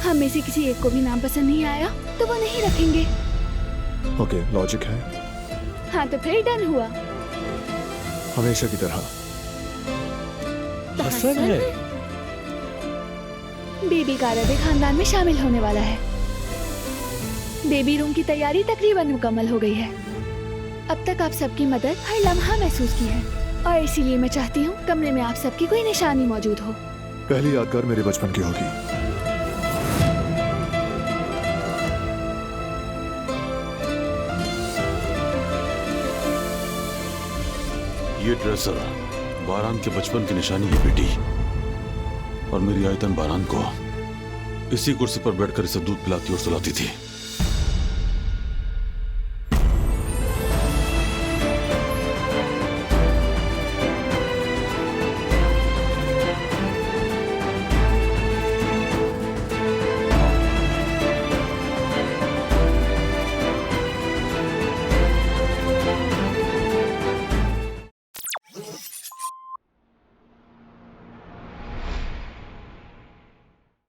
हम में से किसी एक को भी नाम पसंद नहीं आया तो वो नहीं रखेंगे। ओके, लॉजिक है। हाँ तो फिर डन हुआ। हमेशा की तरह। हसन है। बेबी का अरबी खानदान में शामिल होने वाला है। बेबी रूम की तैयारी तकरीबन मुकम्मल हो गई है। अब तक आप सबकी मदद हर लम्हा महसूस की है और इसीलिए मैं चाहती हूँ कमरे में आप सबकी कोई निशानी मौजूद हो। पहली यादगार मेरे बचपन की होगी। ये ड्रेसर बारान के बचपन की निशानी है बेटी, और मेरी आयतन बारान को इसी कुर्सी पर बैठकर इसे दूध पिलाती और सुलाती थी।